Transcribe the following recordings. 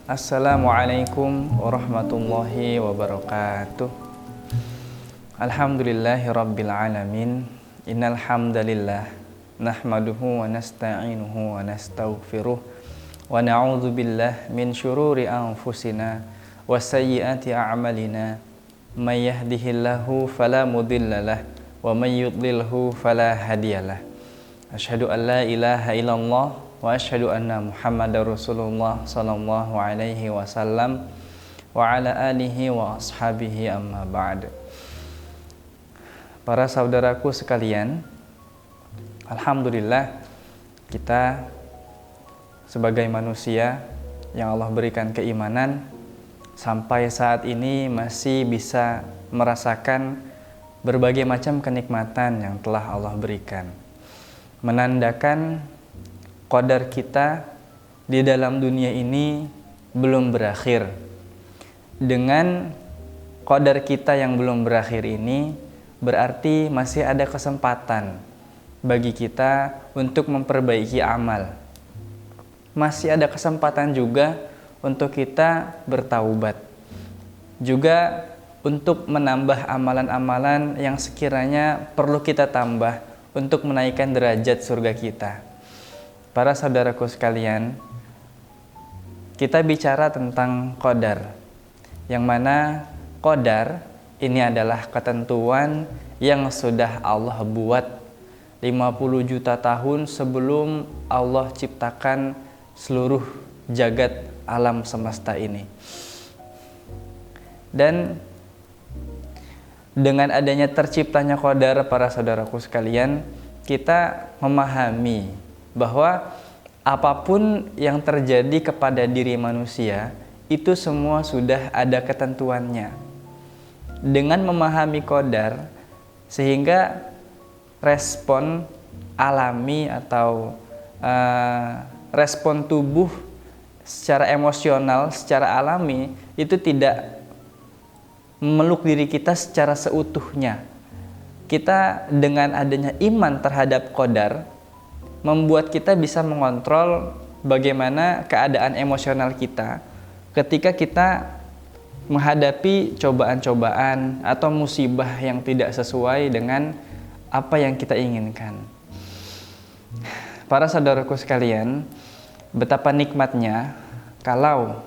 Assalamualaikum warahmatullahi wabarakatuh. Alhamdulillahi rabbil alamin. Innal hamdalillah nahmaduhu wa nasta'inuhu wa nastaghfiruh wa na'udzu billah min syururi anfusina wa sayyiati a'malina. May yahdihillahu fala mudhillalah wa may yudlilhu fala hadiyalah. Asyhadu an la ilaha illallah wa asyhadu anna Muhammadar Rasulullah sallallahu alaihi wasallam wa ala alihi wa ashabihi amma ba'd. Para saudaraku sekalian, alhamdulillah kita sebagai manusia yang Allah berikan keimanan sampai saat ini masih bisa merasakan berbagai macam kenikmatan yang telah Allah berikan, menandakan qadar kita di dalam dunia ini belum berakhir. Dengan qadar kita yang belum berakhir ini, berarti masih ada kesempatan bagi kita untuk memperbaiki amal. Masih ada kesempatan juga untuk kita bertaubat. Juga untuk menambah amalan-amalan yang sekiranya perlu kita tambah untuk menaikkan derajat surga kita. Para saudaraku sekalian, kita bicara tentang qadar, yang mana qadar ini adalah ketentuan yang sudah Allah buat 50 juta tahun sebelum Allah ciptakan seluruh jagat alam semesta ini. Dan dengan adanya terciptanya qadar, para saudaraku sekalian, kita memahami bahwa apapun yang terjadi kepada diri manusia itu semua sudah ada ketentuannya. Dengan memahami qadar, sehingga respon alami atau respon tubuh secara emosional, secara alami itu tidak memeluk diri kita secara seutuhnya. Kita dengan adanya iman terhadap qadar membuat kita bisa mengontrol bagaimana keadaan emosional kita ketika kita menghadapi cobaan-cobaan atau musibah yang tidak sesuai dengan apa yang kita inginkan. Para saudaraku sekalian, betapa nikmatnya kalau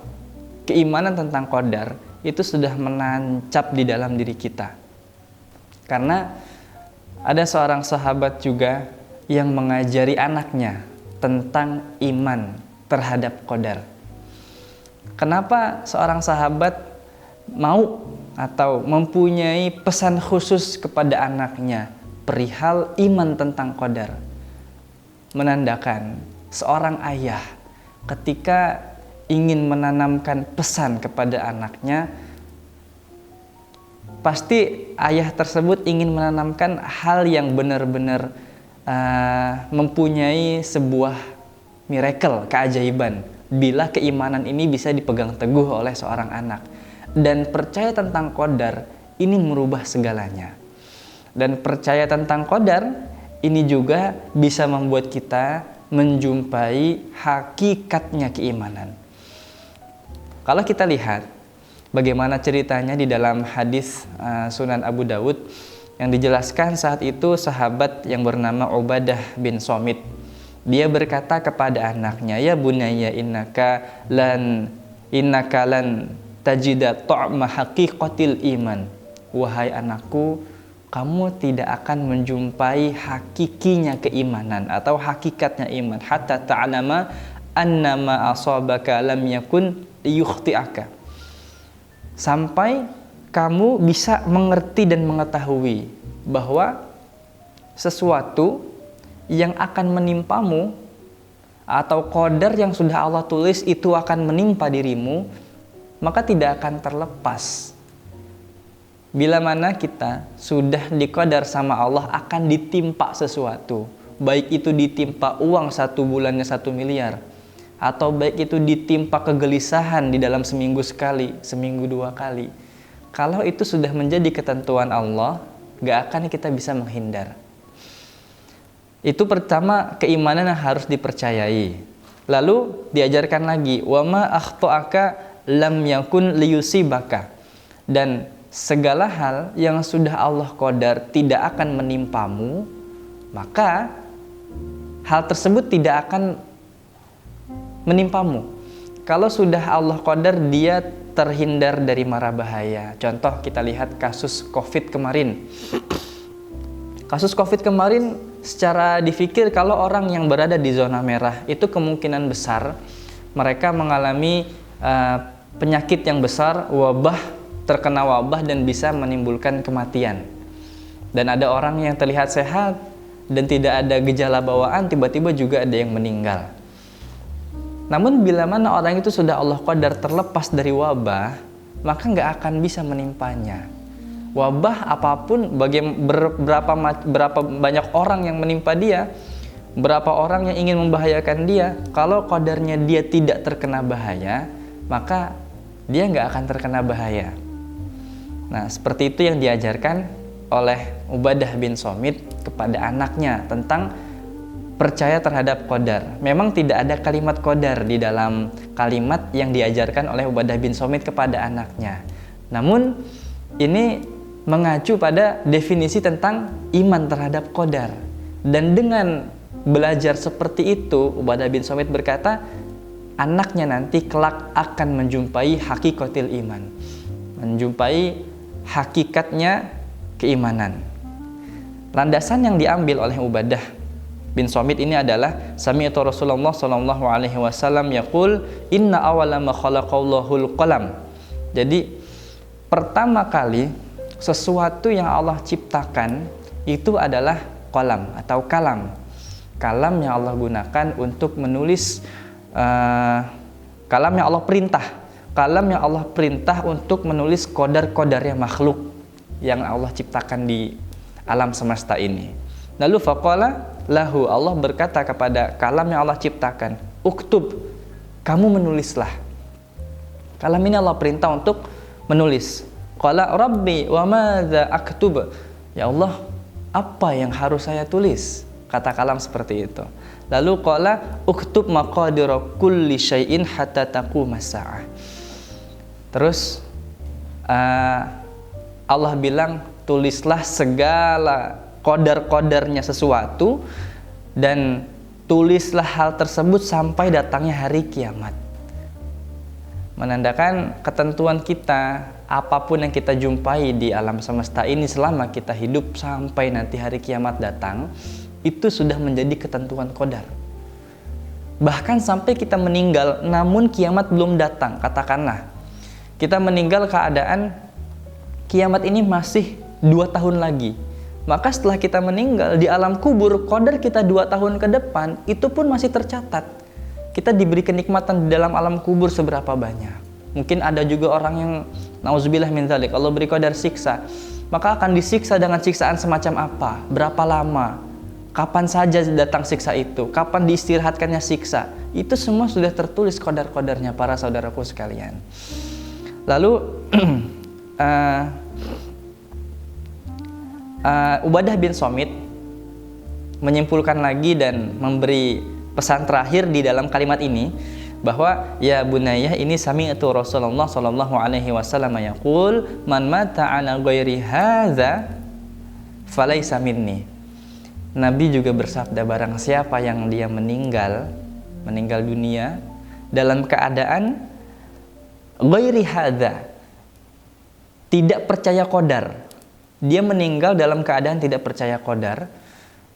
keimanan tentang qadar itu sudah menancap di dalam diri kita. Karena ada seorang sahabat juga yang mengajari anaknya tentang iman terhadap qadar. Kenapa seorang sahabat mau atau mempunyai pesan khusus kepada anaknya perihal iman tentang qadar? Menandakan seorang ayah ketika ingin menanamkan pesan kepada anaknya, pasti ayah tersebut ingin menanamkan hal yang benar-benar mempunyai sebuah miracle, keajaiban, bila keimanan ini bisa dipegang teguh oleh seorang anak. Dan percaya tentang qadar ini merubah segalanya. Dan percaya tentang qadar ini juga bisa membuat kita menjumpai hakikatnya keimanan. Kalau kita lihat bagaimana ceritanya di dalam hadis Sunan Abu Daud, yang dijelaskan saat itu sahabat yang bernama Ubadah bin Somit. Dia berkata kepada anaknya, "Ya bunayya innaka lan tajida ta'ma haqiqatil iman." Wahai anakku, kamu tidak akan menjumpai hakikinya keimanan atau hakikatnya iman hatta ta'lama annama asabaka lam yakun liyukhti'aka. Sampai kamu bisa mengerti dan mengetahui bahwa sesuatu yang akan menimpamu atau qadar yang sudah Allah tulis itu akan menimpa dirimu, maka tidak akan terlepas. Bila mana kita sudah diqadar sama Allah akan ditimpa sesuatu, baik itu ditimpa uang 1 bulannya 1 miliar, atau baik itu ditimpa kegelisahan di dalam seminggu sekali, seminggu 2 kali. Kalau itu sudah menjadi ketentuan Allah, gak akan kita bisa menghindar. Itu pertama, keimanan yang harus dipercayai. Lalu diajarkan lagi, wa ma akhta'aka lam yakun liyusibaka. Dan segala hal yang sudah Allah qadar tidak akan menimpamu, maka hal tersebut tidak akan menimpamu. Kalau sudah Allah qadar, dia terhindar dari mara bahaya. Contoh, kita lihat kasus COVID kemarin. Kasus COVID kemarin, secara dipikir kalau orang yang berada di zona merah itu kemungkinan besar mereka mengalami penyakit yang besar, terkena wabah dan bisa menimbulkan kematian. Dan ada orang yang terlihat sehat dan tidak ada gejala bawaan, tiba-tiba juga ada yang meninggal. Namun bila mana orang itu sudah Allah qadar terlepas dari wabah, maka nggak akan bisa menimpanya. Wabah apapun, berapa banyak orang yang menimpa dia, berapa orang yang ingin membahayakan dia, kalau qadarnya dia tidak terkena bahaya, maka dia nggak akan terkena bahaya. Nah, seperti itu yang diajarkan oleh Ubadah bin Somit kepada anaknya tentang percaya terhadap qadar. Memang tidak ada kalimat qadar di dalam kalimat yang diajarkan oleh Ubadah bin Somit kepada anaknya. Namun ini mengacu pada definisi tentang iman terhadap qadar. Dan dengan belajar seperti itu, Ubadah bin Somit berkata, anaknya nanti kelak akan menjumpai hakikatil iman, menjumpai hakikatnya keimanan. Landasan yang diambil oleh Ubadah bin Somit ini adalah sami'tu Rasulullah sallallahu alaihi wasallam yaqul inna awwala ma khalaqallahul qalam. Jadi pertama kali sesuatu yang Allah ciptakan itu adalah qalam atau kalam. Kalam yang Allah gunakan untuk menulis, kalam yang Allah perintah. Kalam yang Allah perintah untuk menulis qadar-qadarnya makhluk yang Allah ciptakan di alam semesta ini. Lalu faqala lahu, Allah berkata kepada kalam yang Allah ciptakan, uktub, kamu menulislah. Kalam ini Allah perintah untuk menulis. Qala rabbi wa madza aktub, ya Allah, apa yang harus saya tulis? Kata kalam seperti itu. Lalu qala uktub maqadira kulli syai'in hatta taqumas saah. Terus Allah bilang, tulislah segala qadar-qadarnya sesuatu dan tulislah hal tersebut sampai datangnya hari kiamat. Menandakan ketentuan kita, apapun yang kita jumpai di alam semesta ini selama kita hidup sampai nanti hari kiamat datang, itu sudah menjadi ketentuan qadar. Bahkan sampai kita meninggal namun kiamat belum datang, katakanlah kita meninggal keadaan kiamat ini masih 2 tahun lagi, maka setelah kita meninggal di alam kubur, qadar kita 2 tahun ke depan itu pun masih tercatat. Kita diberi kenikmatan di dalam alam kubur seberapa banyak. Mungkin ada juga orang yang nauzubillah min dzalik, Allah beri qadar siksa, maka akan disiksa dengan siksaan semacam apa, berapa lama, kapan saja datang siksa itu, kapan diistirahatkannya siksa. Itu semua sudah tertulis qadar-qadarnya para saudaraku sekalian. Lalu Ubadah bin Somit menyimpulkan lagi dan memberi pesan terakhir di dalam kalimat ini, bahwa ya bunayya ini sami'tu Rasulullah sallallahu alaihi wasallam yaqul man mata ala ghairi hadza falaysa minni. Nabi juga bersabda, barang siapa yang dia meninggal dunia dalam keadaan ghairi hadza, tidak percaya qadar, dia meninggal dalam keadaan tidak percaya qadar,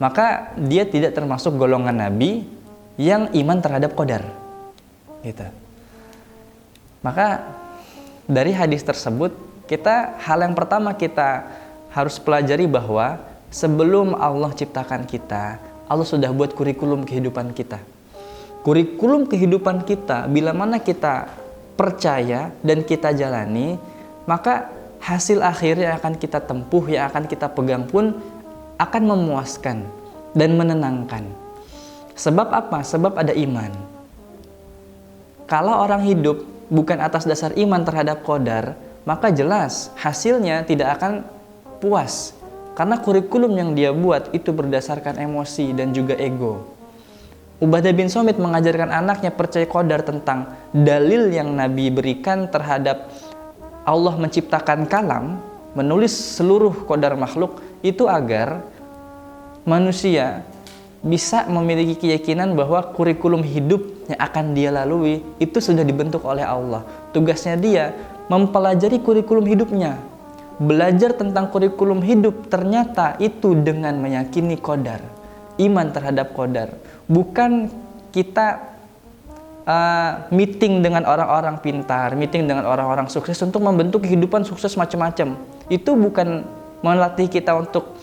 maka dia tidak termasuk golongan Nabi yang iman terhadap qadar. Gitu. Maka dari hadis tersebut, hal yang pertama kita harus pelajari bahwa sebelum Allah ciptakan kita, Allah sudah buat kurikulum kehidupan kita. Kurikulum kehidupan kita, bila mana kita percaya dan kita jalani, maka hasil akhir yang akan kita tempuh, yang akan kita pegang pun akan memuaskan. dan menenangkan. Sebab apa? Sebab ada iman. Kalau orang hidup bukan atas dasar iman terhadap qadar, maka jelas hasilnya tidak akan puas. Karena kurikulum yang dia buat itu berdasarkan emosi dan juga ego. Ubadah bin Somit mengajarkan anaknya percaya qadar tentang dalil yang Nabi berikan terhadap Allah menciptakan kalam, menulis seluruh qadar makhluk, itu agar manusia bisa memiliki keyakinan bahwa kurikulum hidup yang akan dia lalui itu sudah dibentuk oleh Allah. Tugasnya dia mempelajari kurikulum hidupnya. Belajar tentang kurikulum hidup ternyata itu dengan meyakini qadar, iman terhadap qadar. Bukan kita meeting dengan orang-orang pintar, meeting dengan orang-orang sukses untuk membentuk kehidupan sukses macam-macam. Itu bukan melatih kita untuk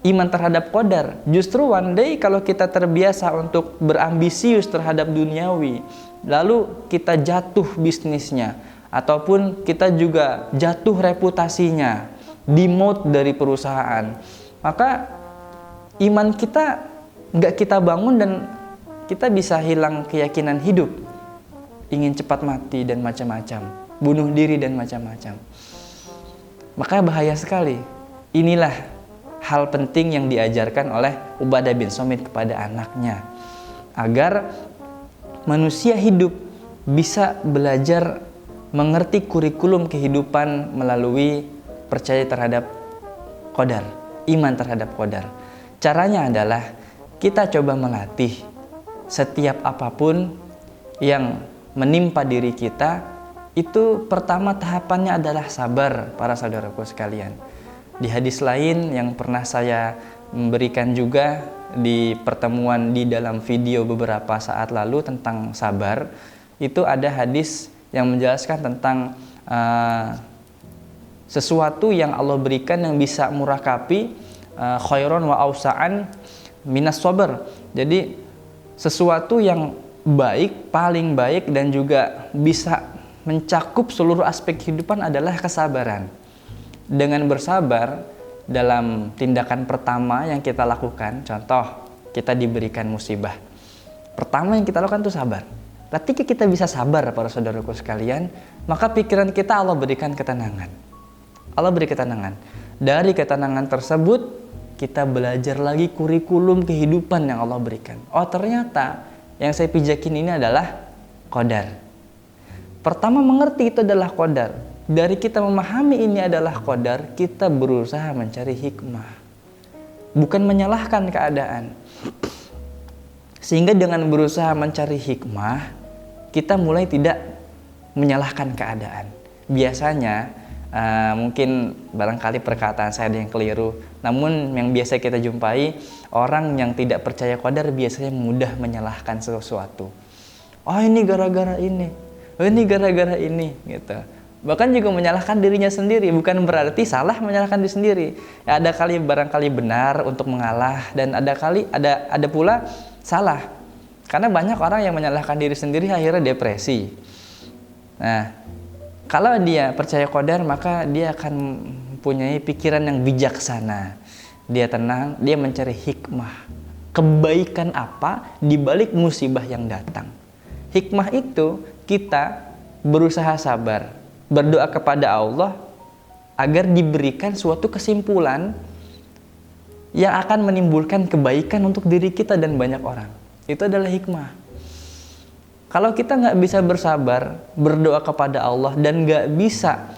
iman terhadap qadar. Justru one day kalau kita terbiasa untuk berambisius terhadap duniawi, lalu kita jatuh bisnisnya, ataupun kita juga jatuh reputasinya, demote dari perusahaan, maka iman kita nggak kita bangun dan kita bisa hilang keyakinan hidup, ingin cepat mati dan macam-macam, bunuh diri dan macam-macam. Makanya bahaya sekali. Inilah hal penting yang diajarkan oleh Ubadah bin Somit kepada anaknya, agar manusia hidup bisa belajar mengerti kurikulum kehidupan melalui percaya terhadap qadar, iman terhadap qadar. Caranya adalah kita coba melatih setiap apapun yang menimpa diri kita, itu pertama tahapannya adalah sabar, para saudaraku sekalian. Di hadis lain yang pernah saya memberikan juga di pertemuan di dalam video beberapa saat lalu tentang sabar, itu ada hadis yang menjelaskan tentang sesuatu yang Allah berikan yang bisa murakapi khairon wa ausa'an minas sabar. Jadi sesuatu yang baik, paling baik dan juga bisa mencakup seluruh aspek kehidupan adalah kesabaran. Dengan bersabar dalam tindakan pertama yang kita lakukan, contoh kita diberikan musibah, pertama yang kita lakukan itu sabar. Ketika kita bisa sabar, para saudaraku sekalian, maka pikiran kita Allah berikan ketenangan. Allah beri ketenangan. Dari ketenangan tersebut kita belajar lagi kurikulum kehidupan yang Allah berikan. Oh, ternyata yang saya pijakin ini adalah qadar. Pertama mengerti itu adalah qadar. Dari kita memahami ini adalah qadar, kita berusaha mencari hikmah, bukan menyalahkan keadaan. Sehingga dengan berusaha mencari hikmah, kita mulai tidak menyalahkan keadaan. Biasanya mungkin barangkali perkataan saya ada yang keliru, namun yang biasa kita jumpai, orang yang tidak percaya qadar biasanya mudah menyalahkan sesuatu. Oh, ini gara-gara ini, oh, ini gara-gara ini, gitu. Bahkan juga menyalahkan dirinya sendiri, bukan berarti salah menyalahkan diri sendiri. Ya, ada kali barangkali benar untuk mengalah, dan ada pula salah. Karena banyak orang yang menyalahkan diri sendiri akhirnya depresi. Nah, kalau dia percaya qadar, maka dia akan mempunyai pikiran yang bijaksana. Dia tenang, dia mencari hikmah. Kebaikan apa di balik musibah yang datang. Hikmah itu kita berusaha sabar, berdoa kepada Allah agar diberikan suatu kesimpulan yang akan menimbulkan kebaikan untuk diri kita dan banyak orang. Itu adalah hikmah. Kalau kita nggak bisa bersabar, berdoa kepada Allah, dan nggak bisa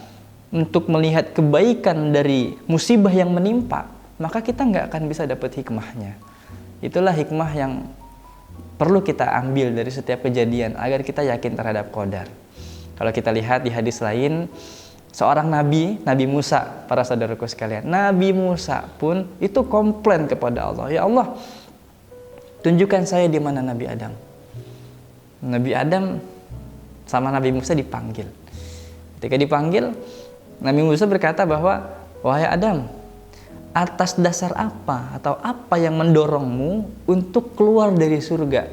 untuk melihat kebaikan dari musibah yang menimpa, maka kita nggak akan bisa dapat hikmahnya. Itulah hikmah yang perlu kita ambil dari setiap kejadian agar kita yakin terhadap qadar. Kalau kita lihat di hadis lain, seorang nabi, Nabi Musa, para saudaraku sekalian, Nabi Musa pun itu komplain kepada Allah, ya Allah, tunjukkan saya di mana Nabi Adam. Nabi Adam sama Nabi Musa dipanggil. Ketika dipanggil, Nabi Musa berkata bahwa, wahai Adam, atas dasar apa atau apa yang mendorongmu untuk keluar dari surga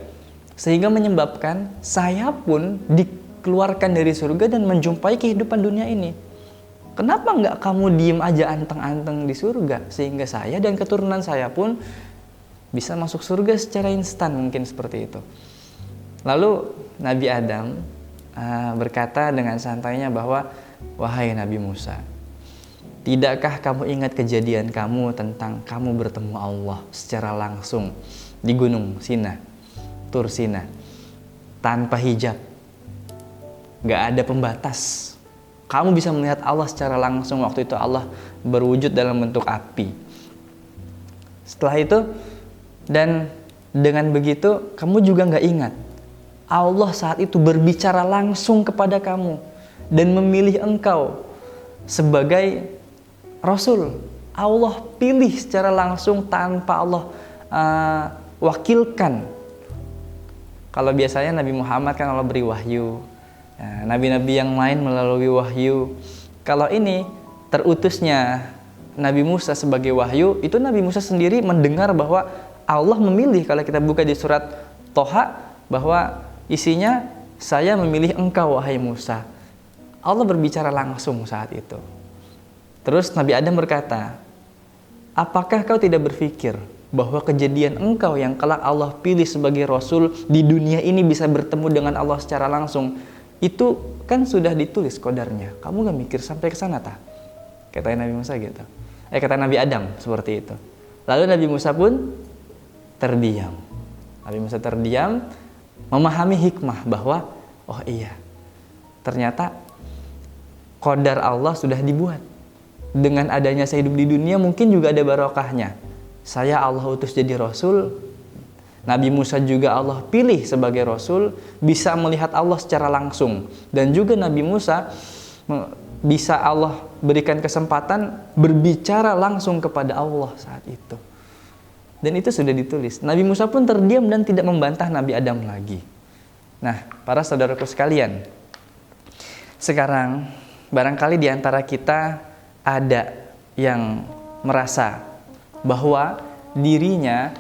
sehingga menyebabkan saya pun dikeluarkan dari surga dan menjumpai kehidupan dunia ini? Kenapa nggak kamu diem aja anteng-anteng di surga sehingga saya dan keturunan saya pun bisa masuk surga secara instan, mungkin seperti itu. Lalu Nabi Adam berkata dengan santainya bahwa, wahai Nabi Musa, tidakkah kamu ingat kejadian kamu tentang kamu bertemu Allah secara langsung di Gunung Sina, Tur Sina, tanpa hijab, gak ada pembatas. Kamu bisa melihat Allah secara langsung. Waktu itu Allah berwujud dalam bentuk api. Setelah itu, dan dengan begitu kamu juga gak ingat Allah saat itu berbicara langsung kepada kamu dan memilih engkau sebagai Rasul. Allah pilih secara langsung tanpa Allah wakilkan. Kalau biasanya Nabi Muhammad kan Allah beri wahyu, nabi-nabi yang lain melalui wahyu. Kalau ini terutusnya Nabi Musa sebagai wahyu, itu Nabi Musa sendiri mendengar bahwa Allah memilih. Kalau kita buka di surat Toha, bahwa isinya, saya memilih engkau wahai Musa. Allah berbicara langsung saat itu. Terus Nabi Adam berkata, apakah kau tidak berpikir bahwa kejadian engkau yang kelak Allah pilih sebagai Rasul di dunia ini bisa bertemu dengan Allah secara langsung, itu kan sudah ditulis qadarnya. Kamu gak mikir sampai ke sana tak? Kata Nabi Musa gitu. Kata Nabi Adam seperti itu. Lalu Nabi Musa pun terdiam. Nabi Musa terdiam, memahami hikmah bahwa, oh iya, ternyata qadar Allah sudah dibuat. Dengan adanya saya hidup di dunia mungkin juga ada barokahnya. Saya Allah utus jadi Rasul, Nabi Musa juga Allah pilih sebagai Rasul, bisa melihat Allah secara langsung. Dan juga Nabi Musa bisa Allah berikan kesempatan berbicara langsung kepada Allah saat itu. Dan itu sudah ditulis. Nabi Musa pun terdiam dan tidak membantah Nabi Adam lagi. Nah, para saudaraku sekalian, sekarang barangkali di antara kita ada yang merasa bahwa dirinya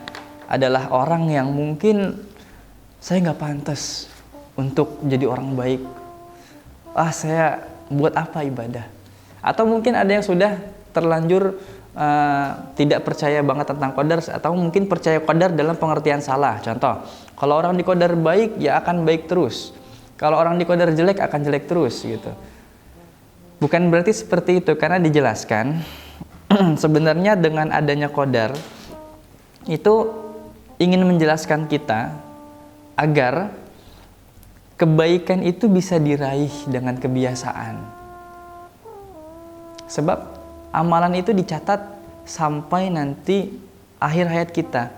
adalah orang yang mungkin saya nggak pantas untuk jadi orang baik. Saya buat apa ibadah? Atau mungkin ada yang sudah terlanjur tidak percaya banget tentang qadar, atau mungkin percaya qadar dalam pengertian salah. Contoh, kalau orang di qadar baik ya akan baik terus, kalau orang di qadar jelek akan jelek terus gitu. Bukan berarti seperti itu, karena dijelaskan sebenarnya dengan adanya qadar itu ingin menjelaskan kita agar kebaikan itu bisa diraih dengan kebiasaan. Sebab amalan itu dicatat sampai nanti akhir hayat kita.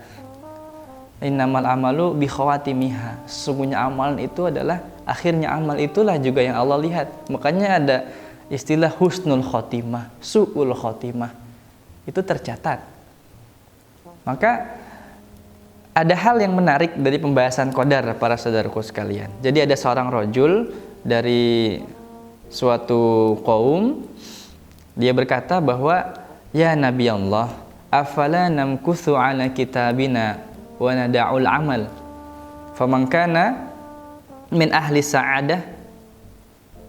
Innamal amalu bi khawatimiha. Sesungguhnya amalan itu adalah akhirnya amal, itulah juga yang Allah lihat. Makanya ada istilah husnul khotimah, su'ul khotimah. Itu tercatat. Maka ada hal yang menarik dari pembahasan qadar para saudaraku sekalian. Jadi ada seorang rajul dari suatu kaum, dia berkata bahwa, ya Nabi Allah, afala namkuthu ala kitabina wa nada'ul amal, faman kana min ahli sa'adah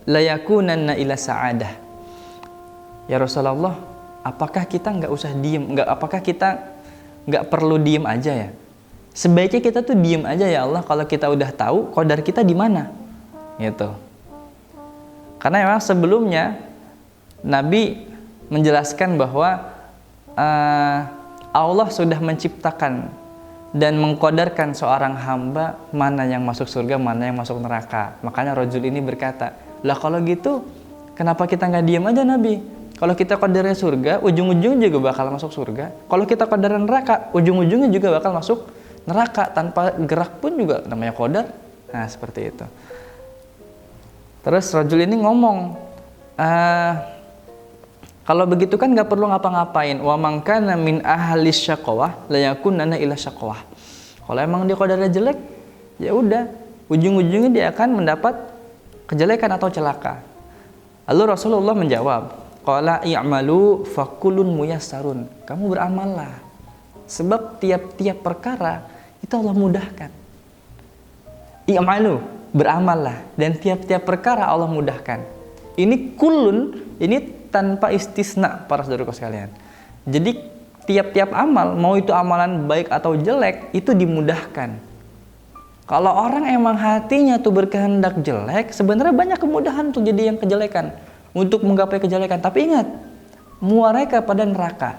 la yakunanna ila sa'adah. Ya Rasulullah, apakah kita nggak usah diem? Apakah kita nggak perlu diem aja ya? Sebaiknya kita tuh diem aja ya Allah kalau kita udah tahu qadar kita di mana, gitu. Karena memang sebelumnya Nabi menjelaskan bahwa Allah sudah menciptakan dan mengqadarkan seorang hamba mana yang masuk surga, mana yang masuk neraka. Makanya rajul ini berkata, lah kalau gitu kenapa kita nggak diam aja Nabi? Kalau kita qadarnya surga, ujung-ujungnya juga bakal masuk surga. Kalau kita qadarnya neraka, ujung-ujungnya juga bakal masuk neraka. Tanpa gerak pun juga namanya qadar. Nah seperti itu. Terus rajul ini ngomong, kalau begitu kan nggak perlu ngapa-ngapain. Wa man kana min ahli syaqwah la yakunanna ila syaqwah. Kalau emang dia qadarnya jelek, ya udah, ujung-ujungnya dia akan mendapat kejelekan atau celaka. Lalu Rasulullah menjawab, qala i'malu fakulun muyassarun. Kamu beramallah, sebab tiap-tiap perkara itu Allah mudahkan. I'malu, beramallah, dan tiap-tiap perkara Allah mudahkan. Ini kulun, ini tanpa istisna para saudaraku sekalian. Jadi tiap-tiap amal, mau itu amalan baik atau jelek, itu dimudahkan. Kalau orang emang hatinya tuh berkehendak jelek, sebenarnya banyak kemudahan untuk jadi yang kejelekan, untuk menggapai kejelekan. Tapi ingat, mereka pada neraka.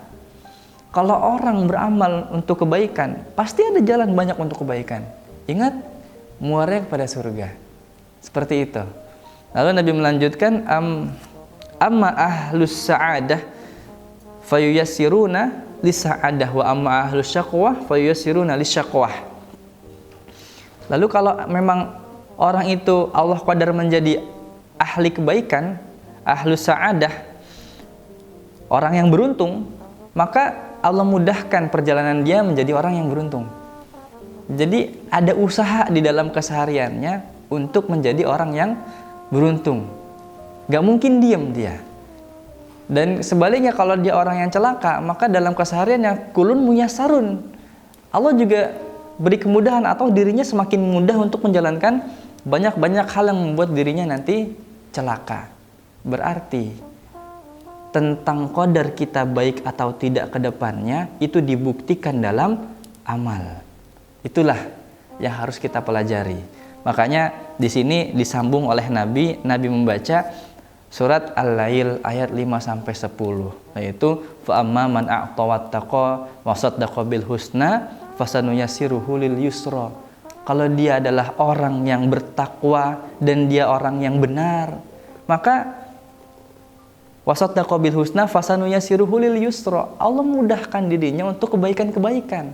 Kalau orang beramal untuk kebaikan, pasti ada jalan banyak untuk kebaikan. Ingat, mereka pada surga. Seperti itu. Lalu Nabi melanjutkan, amma ahlus sa'adah fayuyassiruna lisa'adah wa amma ahlus syaqwah fayuyassiruna lisyaqwah. Lalu kalau memang orang itu Allah qadar menjadi ahli kebaikan, ahlus sa'adah, orang yang beruntung, maka Allah mudahkan perjalanan dia menjadi orang yang beruntung. Jadi ada usaha di dalam kesehariannya untuk menjadi orang yang beruntung. Gak mungkin diem dia. Dan sebaliknya kalau dia orang yang celaka, maka dalam kesehariannya kulun muyasarun. Allah juga beri kemudahan atau dirinya semakin mudah untuk menjalankan banyak-banyak hal yang membuat dirinya nanti celaka. Berarti tentang qadar kita baik atau tidak ke depannya itu dibuktikan dalam amal. Itulah yang harus kita pelajari. Makanya di sini disambung oleh Nabi membaca surat Al-Lail ayat 5 sampai 10, yaitu fa amma man a'ta wattaqa wa saddaqa bil husna fasanuyassiruhu lil yusra. Kalau dia adalah orang yang bertakwa dan dia orang yang benar, maka wasaddaqa bil husna fasanuyassiruhu lil yusra. Allah mudahkan dirinya untuk kebaikan-kebaikan.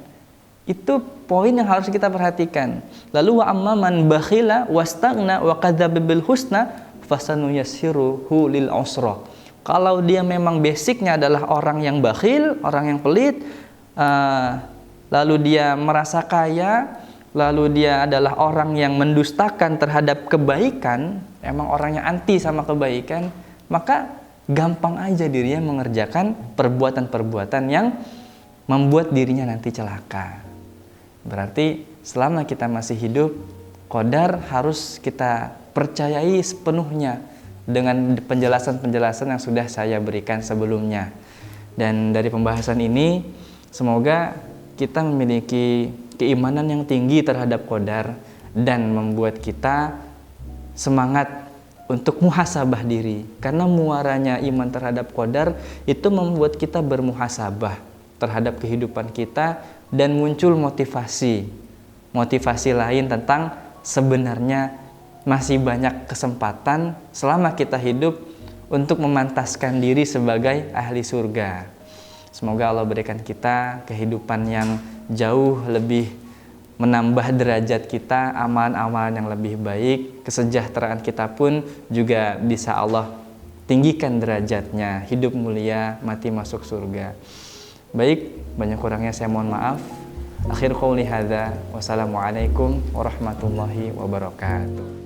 Itu poin yang harus kita perhatikan. Lalu wa amma man bakhila wastaghna wa kadzdzaba bil husna fasanuyassiruhu lil usra. Kalau dia memang basicnya adalah orang yang bakhil, orang yang pelit, lalu dia merasa kaya, lalu dia adalah orang yang mendustakan terhadap kebaikan, emang orangnya anti sama kebaikan, maka gampang aja dirinya mengerjakan perbuatan-perbuatan yang membuat dirinya nanti celaka. Berarti selama kita masih hidup, qadar harus kita percayai sepenuhnya dengan penjelasan-penjelasan yang sudah saya berikan sebelumnya. Dan dari pembahasan ini, semoga kita memiliki keimanan yang tinggi terhadap qadar dan membuat kita semangat untuk muhasabah diri. Karena muaranya iman terhadap qadar itu membuat kita bermuhasabah terhadap kehidupan kita dan muncul motivasi lain tentang sebenarnya masih banyak kesempatan selama kita hidup untuk memantaskan diri sebagai ahli surga. Semoga Allah berikan kita kehidupan yang jauh lebih menambah derajat kita, amalan-amalan yang lebih baik, kesejahteraan kita pun juga bisa Allah tinggikan derajatnya, hidup mulia, mati masuk surga. Baik, banyak kurangnya saya mohon maaf. Akhir qouli hadza, wassalamualaikum warahmatullahi wabarakatuh.